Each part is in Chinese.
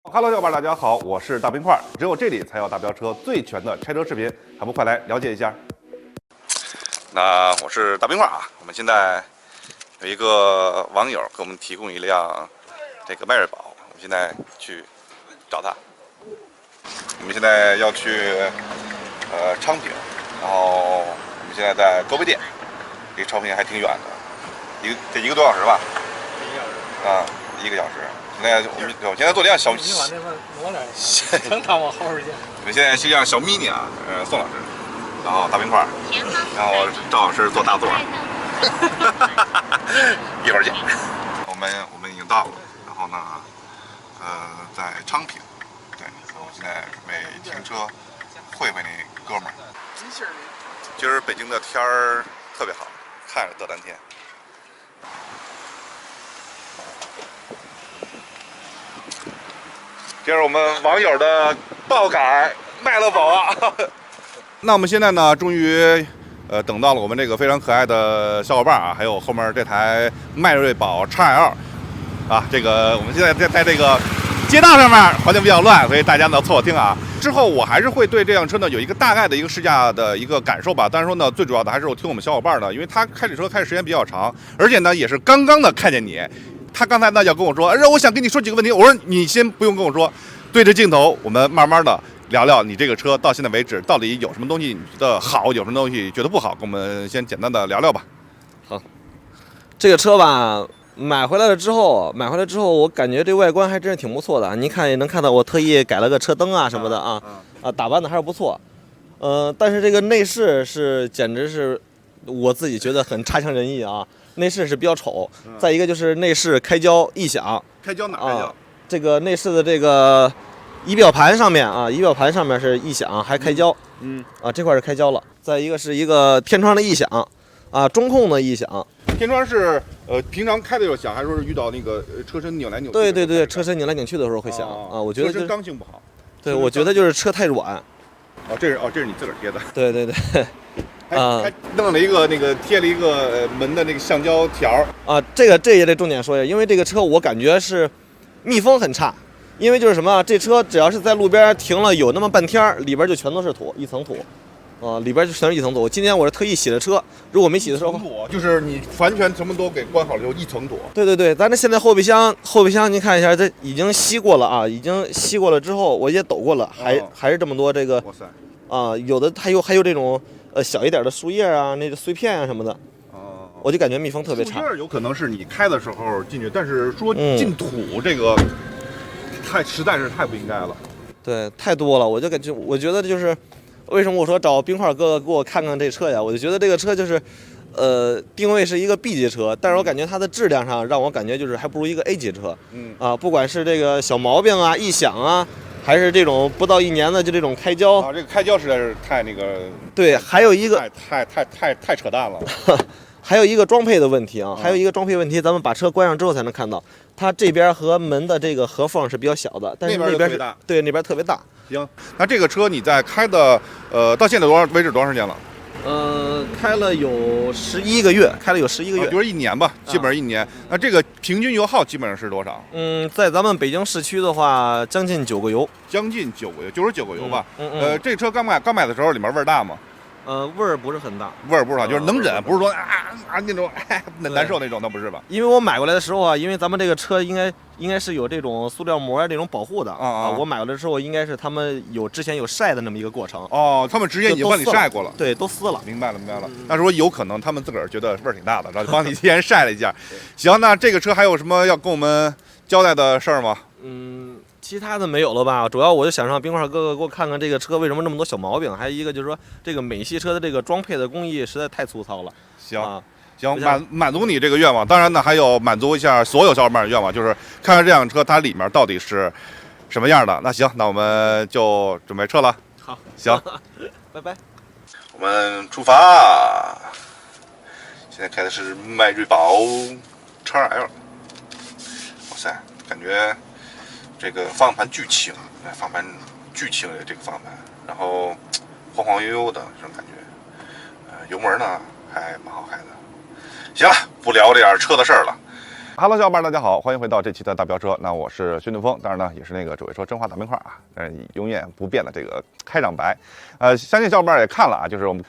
Hello， 小伙伴，大家好，我是大冰块。只有这里才有大飙车最全的拆车视频，还不快来了解一下？那我是大冰块啊。我们现在有一个网友给我们提供一辆这个迈锐宝，我们现在去找他。我们现在要去昌平，然后我们现在在高碑店，离昌平还挺远的，得1个多小时吧？啊，1个小时。我现在坐辆小，你把那份挪来，能当我后边见。我们现在是一辆小 mini 啊，宋老师，然后大冰块，然后赵老师坐大座，一会儿见。我们已经到了，然后呢，在昌平，对，我现在准备停车会那哥们儿。今儿北京的天儿特别好，看着得蓝天。这是我们网友的爆改迈乐宝啊！那我们现在呢，终于等到了我们这个非常可爱的小伙伴啊，还有后面这台迈锐宝 XL 啊，这个我们现在在这个街道上面，环境比较乱，所以大家呢凑合听啊。之后我还是会对这辆车呢有一个大概的一个试驾的一个感受吧。但是说呢，最主要的还是我听我们小伙伴的，因为他开这车开的时间比较长，而且呢也是刚刚的看见你。他刚才呢要跟我说，我想跟你说几个问题。我说你先不用跟我说，对着镜头，我们慢慢的聊聊你这个车到现在为止到底有什么东西你觉得好，有什么东西觉得不好，跟我们先简单的聊聊吧。好，这个车吧，买回来之后，我感觉这外观还真是挺不错的。您看也能看到，我特意改了个车灯啊什么的啊，打扮的还是不错。但是这个内饰简直是我自己觉得很差强人意啊。内饰是比较丑，再一个就是内饰开胶异响。开胶哪开胶？这个内饰的这个仪表盘上面是异响，还开胶。这块是开胶了。再一个是一个天窗的异响，中控的异响。天窗是平常开的时候响，还是说是遇到那个车身扭来扭去？对，车身扭来扭去的时候会响我觉得车身刚性不好。对，我觉得就是车太软。这是你自个儿贴的。对。还弄了一个贴了一个门的那个橡胶条这也得重点说一下，因为这个车我感觉是密封很差，因为就是什么，这车只要是在路边停了有那么半天，里边就全都是土，一层土，里边就全是一层土。今天我是特意洗了车，如果没洗的时候，就是你完全什么都给关好了，就一层土。对，咱这现在后备箱您看一下，这已经吸过了啊，已经吸过了之后我也抖过了，还是这么多这个，哇塞，有的还有这种小一点的树叶啊，那个碎片啊什么的。我就感觉密封特别差。有可能是你开的时候进去，但是说进土这个，实在是太不应该了。对，太多了，我觉得就是为什么我说找冰块哥哥给我看看这车呀？我就觉得这个车就是，定位是一个 B 级车，但是我感觉它的质量上让我感觉就是还不如一个 A 级车。不管是这个小毛病啊、异响啊，还是这种不到1年的就这种开胶这个开胶实在是太那个。对，还有一个太扯淡了。还有一个装配的问题咱们把车关上之后才能看到，它这边和门的这个合缝是比较小的，但是那边是大，对，那边特别大。行，那这个车你在开的到现在为止多长时间了？开了有11个月，就是1年吧，基本上1年。那这个平均油耗基本上是多少？在咱们北京市区的话，将近9个油，99个油吧。这车刚买的时候里面味儿大吗？味儿不是很大，就是能忍，不是说那种难受那种，那不是吧？因为我买过来的时候啊，因为咱们这个车应该是有这种塑料膜这种保护的我买过来的时候应该是他们之前有晒的那么一个过程。他们直接已经帮你晒过了，对，都撕了。明白了。那说有可能他们自个儿觉得味儿挺大的，然后帮你先晒了一下。行，那这个车还有什么要跟我们交代的事儿吗？其他的没有了吧？主要我就想让冰块哥哥给我看看这个车为什么那么多小毛病，还有一个就是说这个美系车的这个装配的工艺实在太粗糙了。行，满足你这个愿望。当然呢，还有满足一下所有小伙伴的愿望，就是看看这辆车它里面到底是什么样的。那行，那我们就准备撤了。好，行，拜拜。我们出发。现在开的是迈锐宝 XL。哇塞，感觉这个方向盘巨轻，巨轻的这个方向盘，然后晃晃悠悠的这种感觉。油门呢还蛮好开的。行了，不聊这点车的事儿了。Hello， 小伙伴，大家好，欢迎回到这期的大飙车。那我是薛定峰，当然呢，也是那个只会说真话大冰块啊，但是永远不变的这个开场白。相信小伙伴也看了啊，就是我们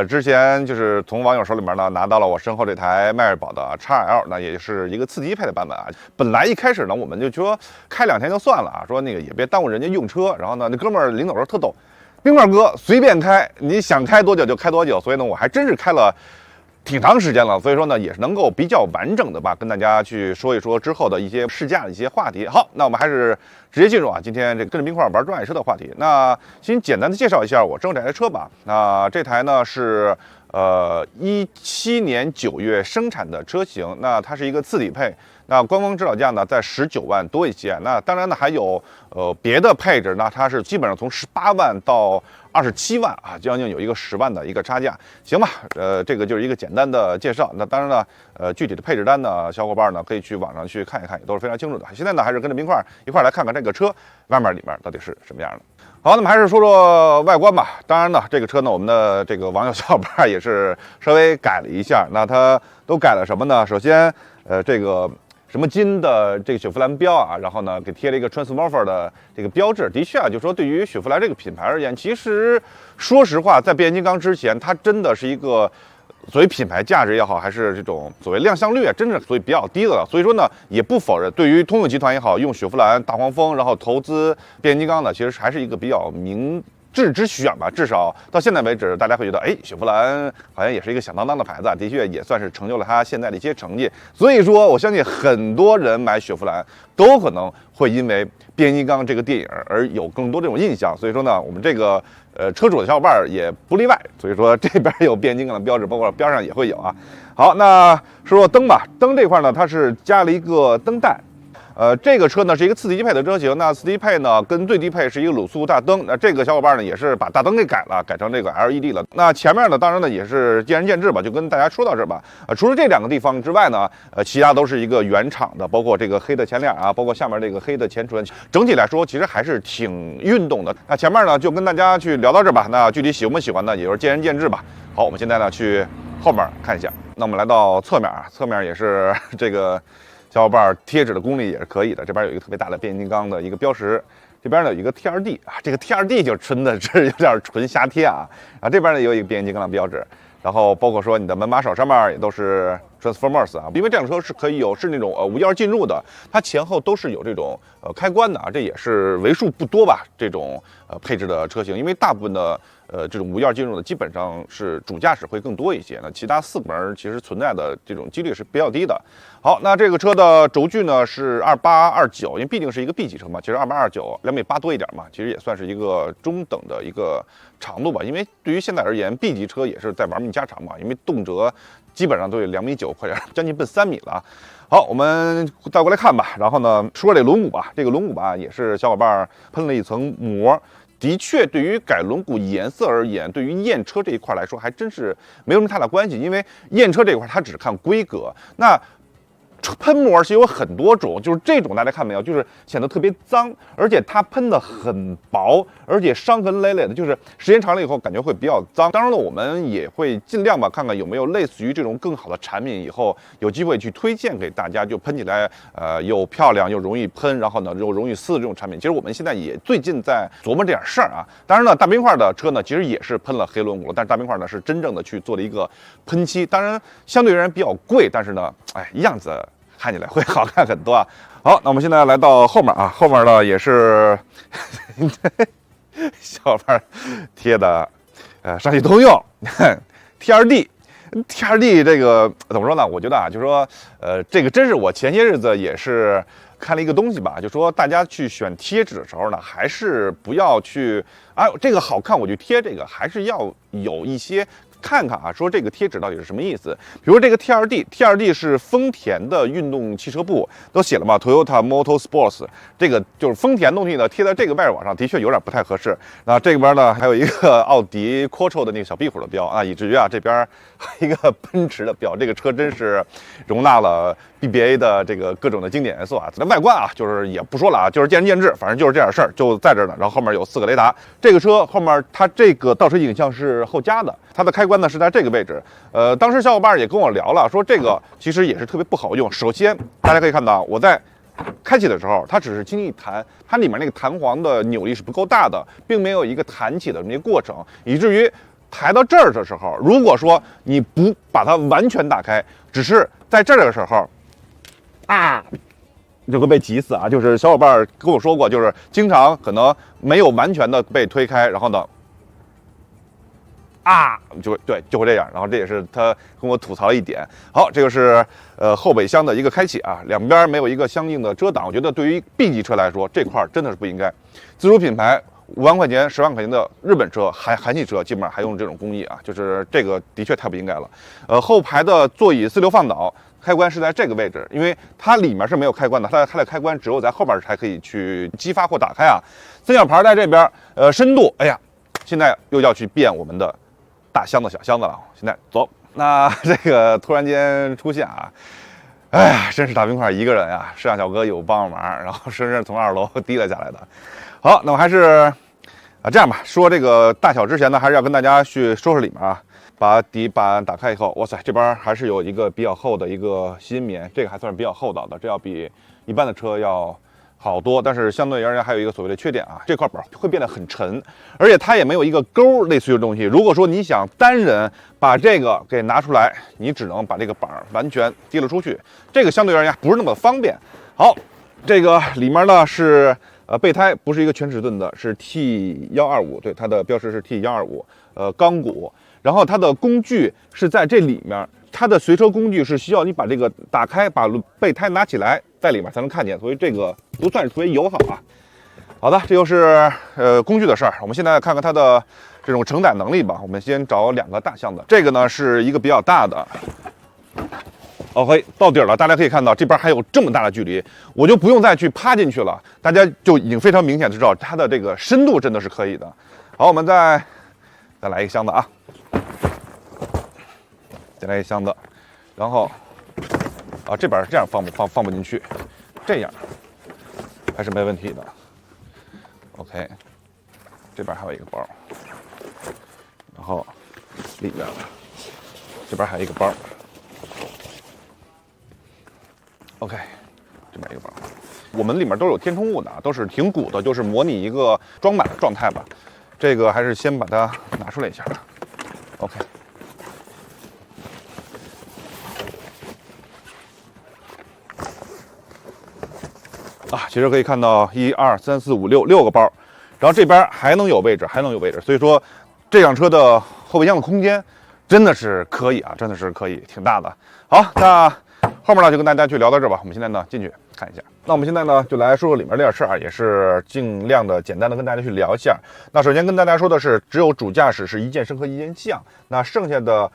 之前就是从网友手里面呢拿到了我身后这台迈锐宝的 XL， 那也是一个次低配的版本啊。本来一开始呢，我们就说开2天就算了啊，说那个也别耽误人家用车。然后呢，那哥们儿临走时候特逗，冰块哥随便开，你想开多久就开多久。所以呢，我还真是开了挺长时间了，所以说呢，也是能够比较完整的吧，跟大家去说一说之后的一些试驾的一些话题。好，那我们还是直接进入今天这个跟着冰块玩专业车的话题。那先简单的介绍一下我这台车吧。那这台呢是17年9月生产的车型，那它是一个次低配。那官方指导价呢在19万多一些，那当然呢还有别的配置，那它是基本上从18万到27万啊，将近有一个10万的一个差价，行吧？这个就是一个简单的介绍。那当然呢，具体的配置单呢，小伙伴呢可以去网上去看一看，也都是非常清楚的。现在呢，还是跟着冰块一块来看看这个车外面里面到底是什么样的。好，那么还是说说外观吧。当然呢，这个车呢，我们的这个网友小伙伴也是稍微改了一下。那它都改了什么呢？首先，这个什么金的这个雪佛兰标啊，然后呢给贴了一个 Transformer 的这个标志。的确啊，就说对于雪佛兰这个品牌而言，其实说实话，在变形金刚之前，它真的是一个所谓品牌价值也好，还是这种所谓亮相率啊，真是所以比较低的了。所以说呢，也不否认，对于通用集团也好，用雪佛兰、大黄蜂，然后投资变形金刚呢，其实还是一个比较明智之选吧。至少到现在为止，大家会觉得，哎，雪佛兰好像也是一个响当当的牌子，的确也算是成就了它现在的一些成绩。所以说，我相信很多人买雪佛兰都可能会因为变形金刚这个电影而有更多这种印象。所以说呢，我们这个车主的小伙伴也不例外。所以说这边有变形金刚的标志，包括边上也会有啊。好，那说说灯吧。灯这块呢，它是加了一个灯带。这个车呢是一个次低配的车型，那次低配呢跟最低配是一个卤素大灯，那这个小伙伴呢也是把大灯给改了，改成这个 LED 了。那前面呢当然呢也是见仁见智吧，就跟大家说到这儿吧。除了这2个地方之外呢，其他都是一个原厂的，包括这个黑的前脸啊，包括下面这个黑的前唇，整体来说其实还是挺运动的。那前面呢就跟大家去聊到这儿吧，那具体喜不喜欢呢，也就是见仁见智吧。好，我们现在呢去后面看一下。那我们来到侧面啊，侧面也是这个小伙伴贴纸的功力也是可以的，这边有一个特别大的变形金刚的一个标识，这边呢有一个 TRD 啊，这个 TRD 就真的是有点纯瞎贴啊。然后这边呢也有一个变形金刚的标志，然后包括说你的门把手上面也都是 Transformers 啊，因为这辆车是可以是那种无钥匙进入的，它前后都是有这种开关的啊，这也是为数不多吧这种配置的车型，因为大部分的这种无钥匙进入的基本上是主驾驶会更多一些，那其他4个门其实存在的这种几率是比较低的。好，那这个车的轴距呢是2829，因为毕竟是一个 B 级车嘛，其实2829 2.8米多一点嘛，其实也算是一个中等的一个长度吧。因为对于现在而言 ，B 级车也是在玩命加长嘛，因为动辄基本上都有2.9米，快点将近奔3米了。好，我们倒过来看吧。然后呢，说这轮毂吧，这个轮毂吧也是小伙伴喷了一层膜。的确，对于改轮毂颜色而言，对于验车这一块来说，还真是没有什么太大关系。因为验车这一块，它只看规格。那喷膜是有很多种，就是这种大家看没有，就是显得特别脏，而且它喷的很薄，而且伤痕累累的，就是时间长了以后感觉会比较脏。当然了，我们也会尽量吧，看看有没有类似于这种更好的产品，以后有机会去推荐给大家，就喷起来又漂亮又容易喷，然后呢又容易撕的这种产品。其实我们现在也最近在琢磨这点事儿啊。当然呢，大冰块的车呢，其实也是喷了黑轮毂了，但是大冰块呢是真正的去做了一个喷漆，当然相对而言比较贵，但是呢，样子看起来会好看很多啊。好，那我们现在来到后面啊，后面呢也是小伙伴贴的，上汽通用TRD 这个怎么说呢？我觉得啊，就是说，这个真是我前些日子也是看了一个东西吧，就说大家去选贴纸的时候呢，还是不要去这个好看我就贴这个，还是要有一些看看啊，说这个贴纸到底是什么意思。比如这个 TRD 是丰田的运动汽车部都写了嘛 ，Toyota Motorsports， 这个就是丰田东西呢贴在这个外网上，的确有点不太合适。那这边呢还有一个奥迪 Quattro 的那个小壁虎的标啊，以至于这边一个奔驰的标，这个车真是容纳了 BBA 的这个各种的经典元素啊。那外观啊，就是也不说了啊，就是见仁见智，反正就是这点事儿，就在这儿呢。然后后面有4个雷达，这个车后面它这个倒车影像是后加的，它的开关关呢是在这个位置。当时小伙伴也跟我聊了，说这个其实也是特别不好用。首先大家可以看到，我在开启的时候，它只是轻轻一弹，它里面那个弹簧的扭力是不够大的，并没有一个弹起的这么一个过程，以至于抬到这儿的时候，如果说你不把它完全打开，只是在这儿的时候，就会被挤死啊！就是小伙伴跟我说过，就是经常可能没有完全的被推开，然后呢，就会这样。然后这也是他跟我吐槽一点。好，这个是后备箱的一个开启啊，两边没有一个相应的遮挡，我觉得对于 B 级车来说，这块真的是不应该。自主品牌5万块钱、10万块钱的日本车、韩系车，基本上还用这种工艺啊，就是这个的确太不应该了。后排的座椅4流放倒。开关是在这个位置，因为它里面是没有开关的，它的开关只有在后边才可以去激发或打开啊。三角牌在这边，深度，哎呀，现在又要去变我们的大箱子小箱子了。现在走，那这个突然间出现啊，哎呀，真是大冰块一个人呀，摄像小哥有帮忙，然后顺势从2楼提了下来的。好，那我还是这样吧，说这个大小之前呢，还是要跟大家去说说里面啊。把底板打开以后，哇塞，这边还是有一个比较厚的一个吸音棉，这个还算是比较厚道的，这要比一般的车要好多。但是相对而言还有一个所谓的缺点啊，这块板会变得很沉，而且它也没有一个钩类似于的东西。如果说你想单人把这个给拿出来，你只能把这个板完全提了出去，这个相对而言不是那么方便。好，这个里面呢是备胎不是一个全尺寸的，是 T125，对，它的标识是 T125，钢骨。然后它的工具是在这里面，它的随车工具是需要你把这个打开，把备胎拿起来，在里面才能看见，所以这个不算是特别友好啊。好的，这就是工具的事儿。我们现在看看它的这种承载能力吧。我们先找2个大箱子，这个呢是一个比较大的。OK， 到底了，大家可以看到这边还有这么大的距离，我就不用再去趴进去了，大家就已经非常明显的知道它的这个深度真的是可以的。好，我们再来一个箱子啊。再来一箱子，然后这边这样放不进去，这样还是没问题的。OK， 这边还有一个包，然后里边这边还有一个包。OK， 这边一个包，我们里面都有填充物的，都是挺鼓的，就是模拟一个装满的状态吧。这个还是先把它拿出来一下。OK。其实可以看到1、2、3、4、5、6个包，然后这边还能有位置，所以说这辆车的后备箱的空间真的是可以啊，真的是可以，挺大的。好，那后面呢就跟大家去聊到这吧，我们现在呢进去看一下。那我们现在呢就来说说里面这点事儿啊，也是尽量的简单的跟大家去聊一下。那首先跟大家说的是，只有主驾驶是1键升和1键降，那剩下的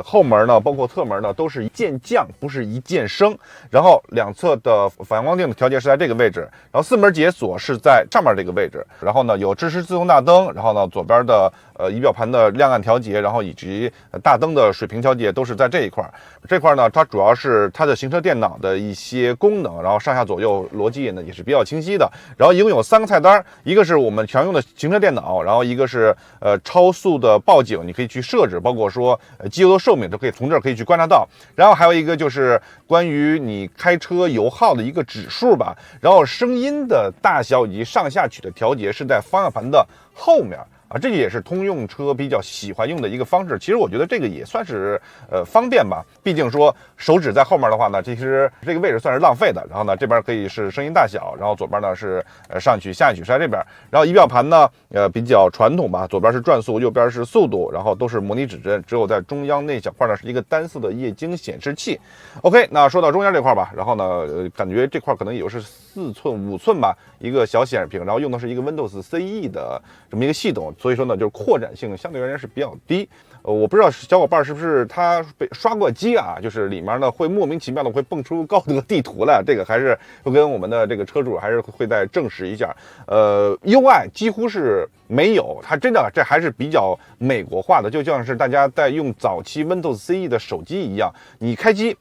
后门呢，包括侧门呢，都是1键降，不是1键升。然后两侧的反光镜的调节是在这个位置，然后4门解锁是在上面这个位置。然后呢有支持自动大灯，然后呢左边的仪表盘的亮暗调节，然后以及大灯的水平调节都是在这一块。这块呢，它主要是它的行车电脑的一些功能，然后上下左右逻辑呢也是比较清晰的。然后一共有3个菜单，一个是我们常用的行车电脑，然后一个是超速的报警，你可以去设置，包括说机油的寿命都可以从这儿可以去观察到。然后还有一个就是关于你开车油耗的一个指数吧。然后声音的大小以及上下曲的调节是在方向盘的后面。这也是通用车比较喜欢用的一个方式。其实我觉得这个也算是方便吧，毕竟说手指在后面的话呢，其实这个位置算是浪费的。然后呢，这边可以是声音大小，然后左边呢是上曲下曲是在这边。然后仪表盘呢比较传统吧，左边是转速，右边是速度，然后都是模拟指针，只有在中央那小块呢是一个单色的液晶显示器。OK， 那说到中间这块吧，然后呢感觉这块可能也就是4寸5寸吧，一个小显示屏，然后用的是一个 Windows CE 的这么一个系统。所以说呢，就是扩展性相对而言是比较低。我不知道小伙伴是不是他被刷过机啊？就是里面呢会莫名其妙的会蹦出高德地图来，这个还是会跟我们的这个车主还是会再证实一下。UI 几乎是没有，它真的这还是比较美国化的，就像是大家在用早期 Windows CE 的手机一样，你开机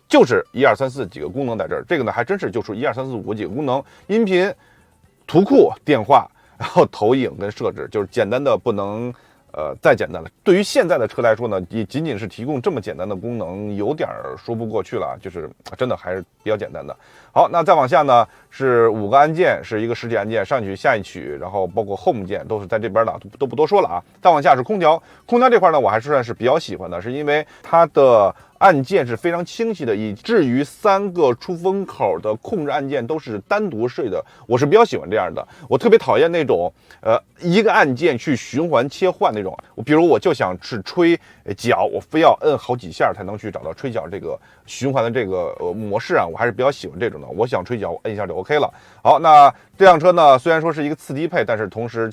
就是1、2、3、4几个功能在这儿。这个呢还真是就出1、2、3、4、5几个功能，音频、图库、电话。然后投影跟设置就是简单的不能再简单了。对于现在的车来说呢，也仅仅是提供这么简单的功能，有点说不过去了，就是真的还是比较简单的。好，那再往下呢是5个按键，是一个实体按键，上取下一取，然后包括 Home 键都是在这边的，都不多说了啊。再往下是空调，空调这块呢我还是算是比较喜欢的，是因为它的按键是非常清晰的，以至于3个出风口的控制按键都是单独设计的，我是比较喜欢这样的。我特别讨厌那种一个按键去循环切换那种，比如我就想是吹脚，我非要摁好几下才能去找到吹脚这个循环的这个模式啊，我还是比较喜欢这种的。我想吹脚，我摁一下就 OK 了。好，那这辆车呢，虽然说是一个次低配，但是同时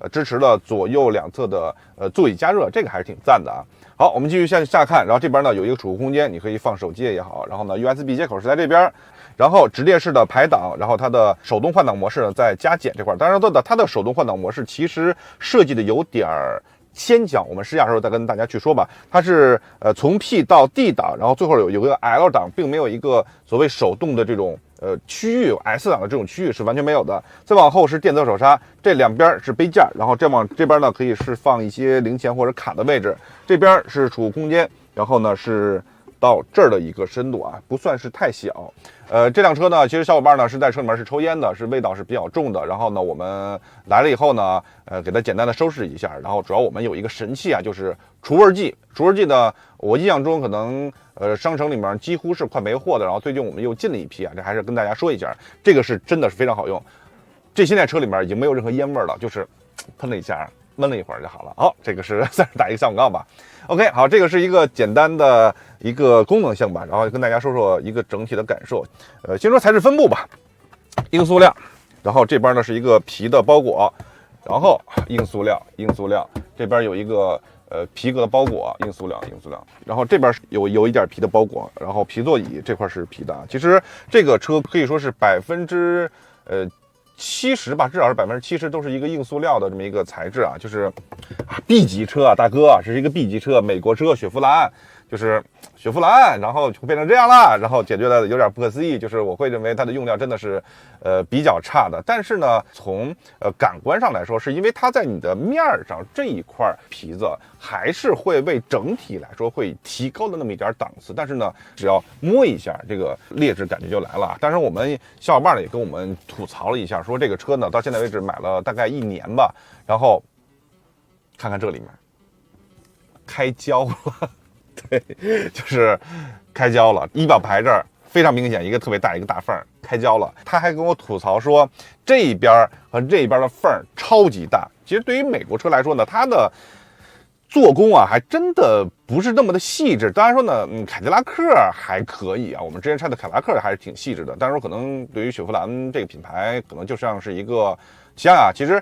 支持了左右两侧的座椅加热，这个还是挺赞的啊。好，我们继续向下看，然后这边呢有一个储物空间，你可以放手机也好，然后呢 USB 接口是在这边，然后直列式的排档，然后它的手动换挡模式呢在加减这块，当然它的手动换挡模式其实设计的有点牵强，我们试驾的时候再跟大家去说吧。它是从 P 到 D 档，然后最后有个 L 档，并没有一个所谓手动的这种区域 S 档的这种区域是完全没有的。再往后是电子手刹，这两边是杯架，然后再往这边呢可以是放一些零钱或者卡的位置，这边是储物空间，然后呢是到这儿的一个深度啊，不算是太小。这辆车呢，其实小伙伴呢是在车里面是抽烟的，是味道是比较重的。然后呢，我们来了以后呢，给它简单的收拾一下。然后主要我们有一个神器啊，就是除味剂。除味剂呢，我印象中可能商城里面几乎是快没货的。然后最近我们又进了一批啊，这还是跟大家说一下，这个是真的是非常好用。这现在车里面已经没有任何烟味了，就是喷了一下，闷了一会儿就好了。好，这个是算是打一个小广告吧。OK， 好，这个是一个简单的一个功能性吧，然后跟大家说说一个整体的感受。先说材质分布吧，硬塑料，然后这边呢是一个皮的包裹，然后硬塑料，这边有一个皮革的包裹，硬塑料，然后这边有一点皮的包裹，然后皮座椅这块是皮的。其实这个车可以说是70%吧，至少是70%都是一个硬塑料的这么一个材质啊，就是 B 级车啊，大哥啊，这是一个 B 级车，美国车，雪佛兰，就是雪佛兰，然后就变成这样了，然后解决的有点不可思议，就是我会认为它的用料真的是比较差的，但是呢，从感官上来说，是因为它在你的面上这一块皮子还是会为整体来说会提高了那么一点档次，但是呢，只要摸一下，这个劣质感觉就来了。当然，我们小伙伴呢也跟我们吐槽了一下，说这个车呢到现在为止买了大概1年吧，然后看看这里面开胶了。对，就是开胶了，仪表盘这儿非常明显，一个特别大一个大缝开胶了。他还跟我吐槽说，这一边和这一边的缝超级大。其实对于美国车来说呢，它的做工啊，还真的不是那么的细致。当然说呢，凯迪拉克还可以啊，我们之前拆的凯迪拉克还是挺细致的。但是说可能对于雪佛兰这个品牌，可能就像是一个像啊，其实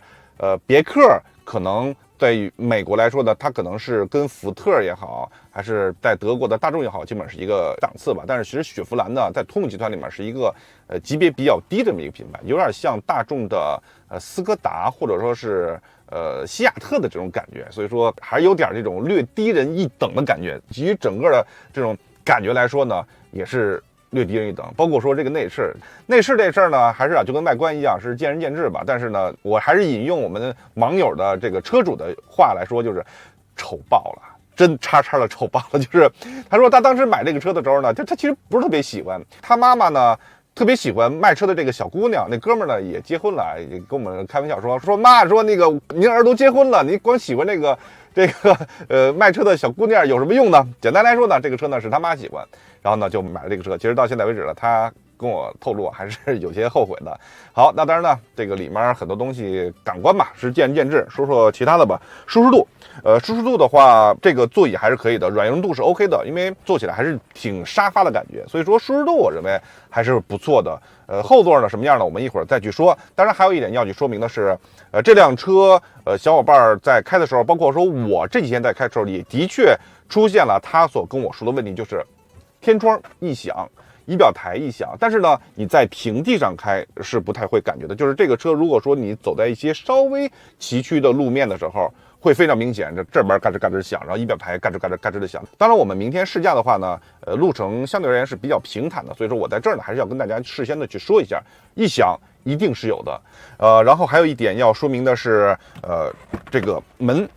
别克可能在美国来说呢，它可能是跟福特也好，还是在德国的大众也好，基本上是一个档次吧。但是其实雪佛兰呢，在通用集团里面是一个级别比较低的这么一个品牌，有点像大众的斯柯达或者说是西亚特的这种感觉，所以说还有点这种略低人一等的感觉。基于整个的这种感觉来说呢，也是略低人一等。包括说这个内饰这事儿呢，还是就跟外观一样，是见仁见智吧。但是呢，我还是引用我们网友的这个车主的话来说，就是丑爆了。真叉叉的丑爆了，就是他说他当时买这个车的时候呢，他其实不是特别喜欢，他妈妈呢特别喜欢卖车的这个小姑娘，那哥们儿呢也结婚了，也跟我们开玩笑说妈，说那个您儿都结婚了，你光喜欢这个卖车的小姑娘有什么用呢？简单来说呢，这个车呢是他妈喜欢，然后呢就买了这个车。其实到现在为止呢，他跟我透露还是有些后悔的。好，那当然呢，这个里面很多东西感官吧是见仁见智，说说其他的吧。舒适度，舒适度的话，这个座椅还是可以的，软硬度是 OK 的，因为坐起来还是挺沙发的感觉，所以说舒适度我认为还是不错的。后座呢什么样的，我们一会儿再去说。当然还有一点要去说明的是，这辆车小伙伴在开的时候，包括说我这几天在开的时候，也的确出现了他所跟我说的问题，就是天窗一响，仪表台一响，但是呢，你在平地上开是不太会感觉的。就是这个车，如果说你走在一些稍微崎岖的路面的时候，会非常明显，这边嘎吱嘎吱响，然后仪表台嘎吱嘎吱嘎吱的响。当然，我们明天试驾的话呢，路程相对而言是比较平坦的，所以说我在这儿呢还是要跟大家事先的去说一下，一响一定是有的。然后还有一点要说明的是，这个门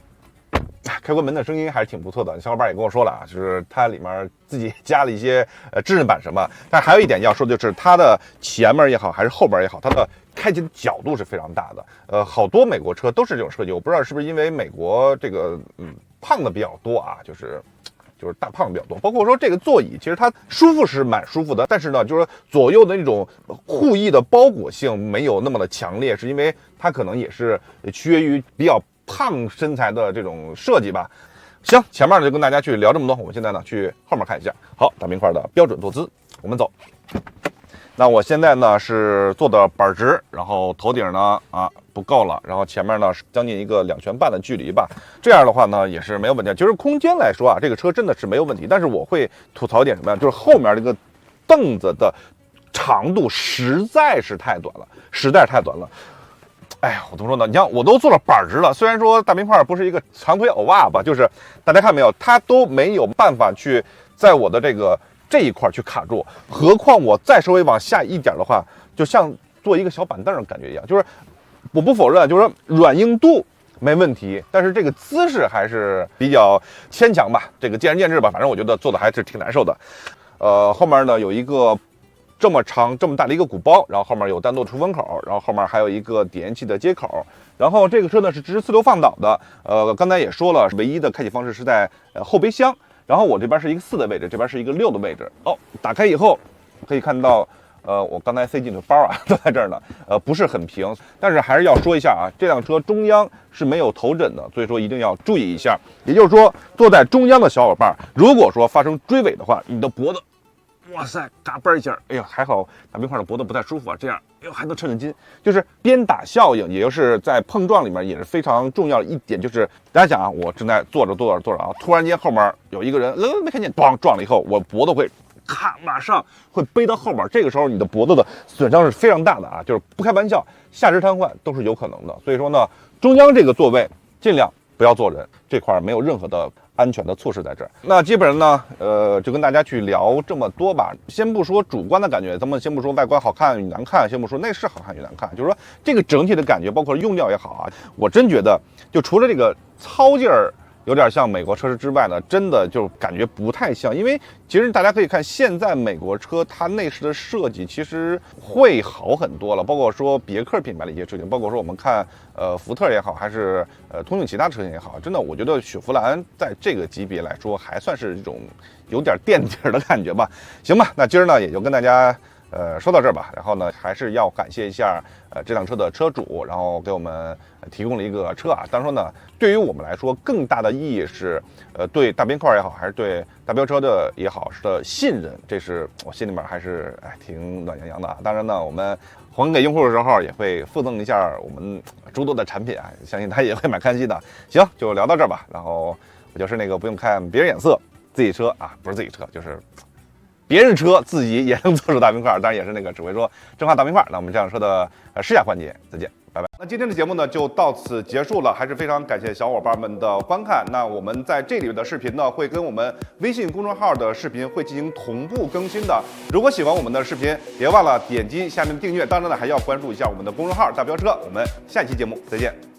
开关门的声音还是挺不错的。小伙伴也跟我说了啊，就是它里面自己加了一些智能版什么。但还有一点要说的就是它的前面也好，还是后边也好，它的开启的角度是非常大的。好多美国车都是这种设计，我不知道是不是因为美国这个胖的比较多啊，就是大胖比较多，包括说这个座椅，其实它舒服是蛮舒服的，但是呢，就是说左右的那种护翼的包裹性没有那么的强烈，是因为它可能也是趋于于比较胖身材的这种设计吧。行，前面就跟大家去聊这么多，我们现在呢去后面看一下。好，大冰块的标准坐姿，我们走。那我现在呢是坐的板直，然后头顶呢不够了，然后前面呢是将近一个2拳半的距离吧。这样的话呢也是没有问题。就是空间来说啊，这个车真的是没有问题。但是我会吐槽一点什么呀？就是后面这个凳子的长度实在是太短了，实在太短了。哎呀，我怎么说呢？你像我都坐了板直了，虽然说大冰块不是一个长腿欧巴吧，就是大家看没有，它都没有办法去在我的这一块去卡住，何况我再稍微往下一点的话，就像坐一个小板凳的感觉一样。就是我不否认，就是说软硬度没问题，但是这个姿势还是比较牵强吧，这个见仁见智吧。反正我觉得坐的还是挺难受的。后面呢有一个这么长这么大的一个鼓包，然后后面有单独的出风口，然后后面还有一个点烟器的接口。然后这个车呢是支持4流放倒的，刚才也说了，唯一的开启方式是在后备箱。然后我这边是一个4的位置，这边是一个6的位置。打开以后可以看到，我刚才塞进的包啊都在这儿呢，不是很平，但是还是要说一下啊，这辆车中央是没有头枕的，所以说一定要注意一下。也就是说，坐在中央的小伙伴，如果说发生追尾的话，你的脖子，哇塞，嘎嘣一下，哎呀，还好大冰块的脖子不太舒服啊，这样，哎呦还能趁着筋，就是鞭打效应，也就是在碰撞里面也是非常重要的一点，就是大家想啊，我正在坐着啊，突然间后面有一个人，没看见，咣撞了以后，我脖子会咔马上会背到后边，这个时候你的脖子的损伤是非常大的啊，就是不开玩笑，下肢瘫痪都是有可能的。所以说呢，中央这个座位尽量不要坐人，这块没有任何的安全的措施在这儿。那基本上呢，就跟大家去聊这么多吧。先不说主观的感觉，咱们先不说外观好看与难看，先不说内饰好看与难看，就是说这个整体的感觉，包括用料也好啊，我真觉得就除了这个糙劲儿有点像美国车之外呢，真的就感觉不太像。因为其实大家可以看，现在美国车它内饰的设计其实会好很多了，包括说别克品牌的一些车型，包括说我们看福特也好，还是通用其他车型也好，真的我觉得雪佛兰在这个级别来说还算是这种有点垫底的感觉吧。行吧，那今儿呢也就跟大家说到这儿吧。然后呢，还是要感谢一下这辆车的车主，然后给我们提供了一个车啊。当然说呢，对于我们来说，更大的意义是对大冰块也好，还是对大飙车的也好的信任，这是我心里面还是挺暖洋洋的啊。当然呢，我们还给用户的时候也会附赠一下我们诸多的产品啊，相信他也会蛮开心的。行，就聊到这儿吧。然后我就是那个不用看别人眼色，自己车啊，不是自己车，就是别人车自己也能做出大冰块，当然也是那个只会说真话大冰块。那我们这样说的试驾环节再见，拜拜。那今天的节目呢就到此结束了，还是非常感谢小伙伴们的观看。那我们在这里的视频呢会跟我们微信公众号的视频会进行同步更新的。如果喜欢我们的视频，别忘了点击下面的订阅，当然呢还要关注一下我们的公众号大飙车。我们下期节目再见。